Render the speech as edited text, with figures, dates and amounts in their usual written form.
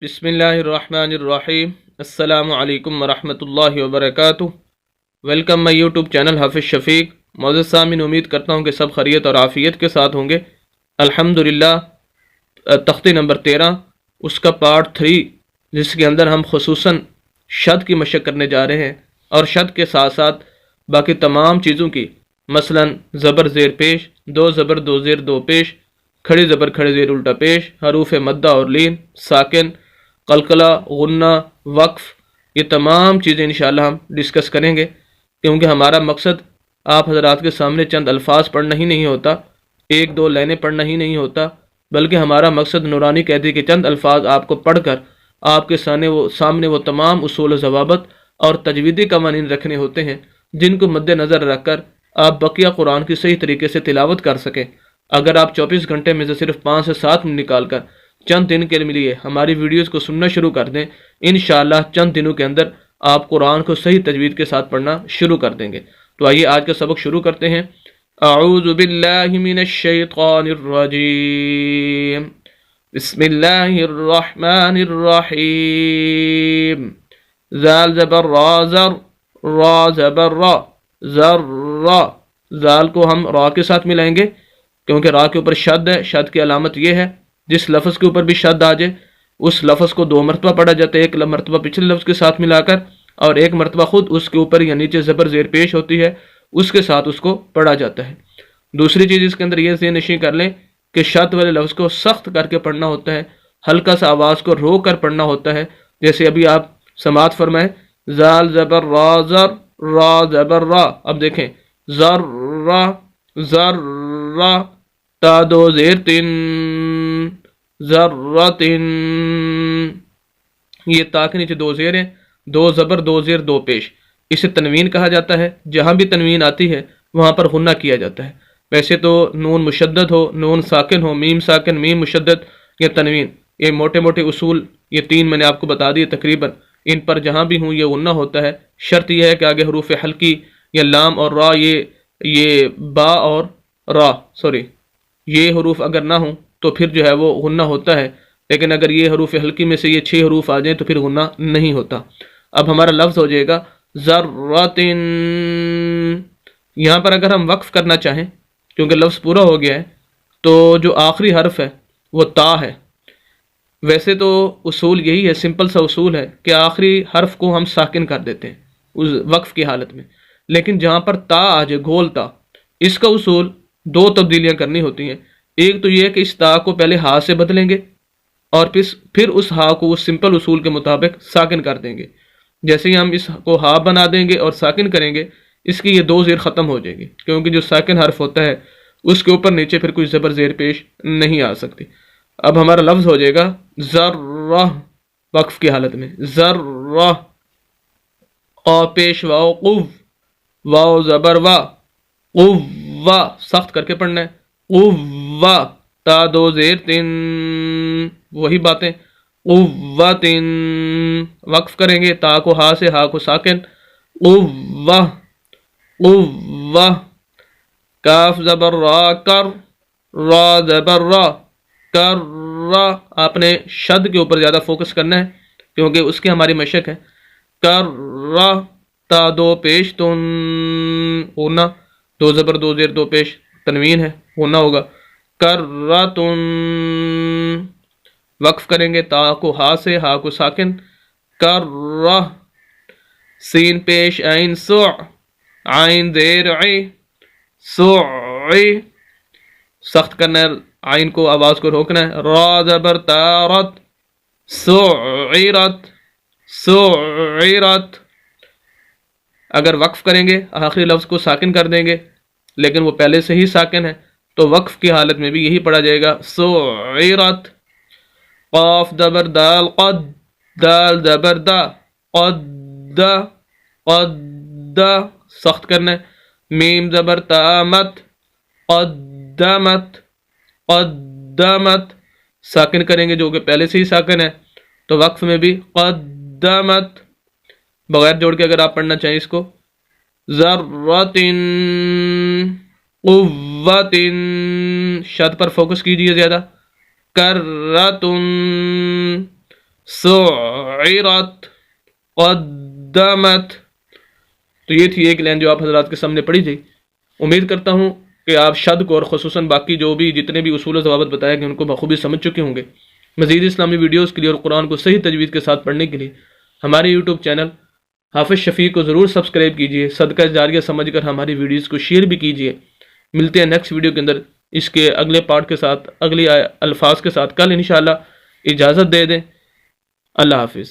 بسم اللہ الرحمن الرحیم۔ السلام علیکم ورحمۃ اللہ وبرکاتہ۔ ویلکم مائی یوٹیوب چینل حافظ شفیق۔ معزز سامعین، امید کرتا ہوں کہ سب خیریت اور عافیت کے ساتھ ہوں گے۔ الحمدللہ، تختی نمبر 13 اس کا پارٹ 3، جس کے اندر ہم خصوصاً شد کی مشق کرنے جا رہے ہیں، اور شد کے ساتھ ساتھ باقی تمام چیزوں کی، مثلا زبر زیر پیش، دو زبر دو زیر دو پیش، کھڑی زبر کھڑی زیر الٹا پیش، حروف مدہ اور لین، ساکن، قلقلہ، غنہ، وقف، یہ تمام چیزیں انشاءاللہ ہم ڈسکس کریں گے، کیونکہ ہمارا مقصد آپ حضرات کے سامنے چند الفاظ پڑھنا ہی نہیں ہوتا، ایک دو لائنیں پڑھنا ہی نہیں ہوتا، بلکہ ہمارا مقصد نورانی قیدی کے چند الفاظ آپ کو پڑھ کر آپ کے سامنے وہ تمام اصول و ضوابط اور تجویدی قوانین رکھنے ہوتے ہیں، جن کو مد نظر رکھ کر آپ بقیہ قرآن کی صحیح طریقے سے تلاوت کر سکیں۔ اگر آپ 24 گھنٹے میں سے صرف 5 سے 7 منٹ نکال کر چند دن کے لیے ہماری ویڈیوز کو سننا شروع کر دیں، انشاءاللہ چند دنوں کے اندر آپ قرآن کو صحیح تجوید کے ساتھ پڑھنا شروع کر دیں گے۔ تو آئیے آج کا سبق شروع کرتے ہیں۔ اعوذ باللہ من الشیطان الرجیم، بسم اللہ الرحمن الرحیم۔ زال زبر را زر، را زبر را، زر را، زال کو ہم را کے ساتھ ملائیں گے، کیونکہ را کے اوپر شد ہے۔ شد کی علامت یہ ہے، جس لفظ کے اوپر بھی شد آ جائے اس لفظ کو 2 مرتبہ پڑھا جاتا ہے، ایک مرتبہ پچھلے لفظ کے ساتھ ملا کر، اور ایک مرتبہ خود اس کے اوپر یا نیچے زبر زیر پیش ہوتی ہے اس کے ساتھ اس کو پڑھا جاتا ہے۔ دوسری چیز اس کے اندر یہ ذہن نشین کر لیں کہ شد والے لفظ کو سخت کر کے پڑھنا ہوتا ہے، ہلکا سا آواز کو رو کر پڑھنا ہوتا ہے، جیسے ابھی آپ سماعت فرمائیں، زال زبر را زر، را زبر را۔ اب دیکھیں، زر را، زر را، تا دو زیر تین، ذرتن، یہ تا کے نیچے 2 زیر ہیں، 2 زبر 2 زیر 2 پیش، اسے تنوین کہا جاتا ہے۔ جہاں بھی تنوین آتی ہے وہاں پر غنہ کیا جاتا ہے۔ ویسے تو نون مشدد ہو، نون ساکن ہو، میم ساکن، میم مشدد یا تنوین، یہ موٹے موٹے اصول، یہ 3 میں نے آپ کو بتا دیے تقریباً، ان پر جہاں بھی ہوں یہ غنہ ہوتا ہے۔ شرط یہ ہے کہ آگے حروف حلقی یا لام اور را، یہ با اور را، یہ حروف اگر نہ ہوں تو پھر جو ہے وہ غنہ ہوتا ہے، لیکن اگر یہ حروف حلقی میں سے یہ 6 حروف آ جائیں تو پھر غنہ نہیں ہوتا۔ اب ہمارا لفظ ہو جائے گا ذراتن۔ یہاں پر اگر ہم وقف کرنا چاہیں، کیونکہ لفظ پورا ہو گیا ہے، تو جو آخری حرف ہے وہ تا ہے۔ ویسے تو اصول یہی ہے، سمپل سا اصول ہے کہ آخری حرف کو ہم ساکن کر دیتے ہیں اس وقف کی حالت میں، لیکن جہاں پر تا آ جائے، گھول تا، اس کا اصول 2 تبدیلیاں کرنی ہوتی ہیں۔ ایک تو یہ کہ اس تا کو پہلے ہا سے بدلیں گے، اور پھر اس ہا کو اس سمپل اصول کے مطابق ساکن کر دیں گے۔ جیسے ہی ہم اس کو ہا بنا دیں گے اور ساکن کریں گے، اس کی یہ 2 زیر ختم ہو جائے گی، کیونکہ جو ساکن حرف ہوتا ہے اس کے اوپر نیچے پھر کوئی زبر زیر پیش نہیں آ سکتی۔ اب ہمارا لفظ ہو جائے گا ذرہ، وقف کی حالت میں، ذرہ، او پیش واو قو، واو زبر وا، قوا، سخت کر کے پڑھنا ہے، قوا، تا 2 زیر 3، وہی باتیں، قوتن، وقف کریں گے، تا کو ہا سے، ہا کو ساکن، قوہ، قوہ، کاف زبر را کر، را زبر را، کر را۔ آپ نے شد کے اوپر زیادہ فوکس کرنا ہے کیونکہ اس کی ہماری مشق ہے۔ کر را، تا 2 پیش تن، غنہ، 2 زبر 2 زیر 2 پیش، تنوین ہے، غنہ ہوگا، کرتن۔ وقف کریں گے، تا کو ہا سے، ہا کو ساکن، کرہ، سین پیش عین سع، عین زیر عی، سعی، سخت کرنا ہے، عین کو، آواز کو روکنا ہے، را زبر تارت، سعیرت، سعیرت۔ اگر وقف کریں گے آخری لفظ کو ساکن کر دیں گے، لیکن وہ پہلے سے ہی ساکن ہے، تو وقف کی حالت میں بھی یہی پڑھا جائے گا، سعیرت۔ قاف زبر دال قد، دال زبر دا، قد، قد، سخت کرنا ہے، میم زبر تامت، قدمت، قدمت، ساکن کریں گے جو کہ پہلے سے ہی ساکن ہے، تو وقف میں بھی قدمت۔ بغیر جوڑ کے اگر آپ پڑھنا چاہیں اس کو، ذرتن، قوتن، شد پر فوکس کیجئے زیادہ، کرتن، سعرت قدمت. تو یہ تھی ایک لائن جو آپ حضرات کے سامنے پڑھی تھی. امید کرتا ہوں کہ آپ شد کو اور خصوصاً باقی جو بھی جتنے بھی اصول و ضوابط بتایا گئے ان کو بخوبی سمجھ چکے ہوں گے. مزید اسلامی ویڈیوز کے لیے اور قرآن کو صحیح تجوید کے ساتھ پڑھنے کے لیے ہمارے یوٹیوب چینل حافظ شفیق کو ضرور سبسکرائب کیجیے. صدقہ جاریہ سمجھ کر ہماری ویڈیوز کو شیئر بھی کیجیے. ملتے ہیں نیکسٹ ویڈیو کے اندر اس کے اگلے پارٹ کے ساتھ اگلی الفاظ کے ساتھ. کل انشاءاللہ اجازت دے دیں. اللہ حافظ.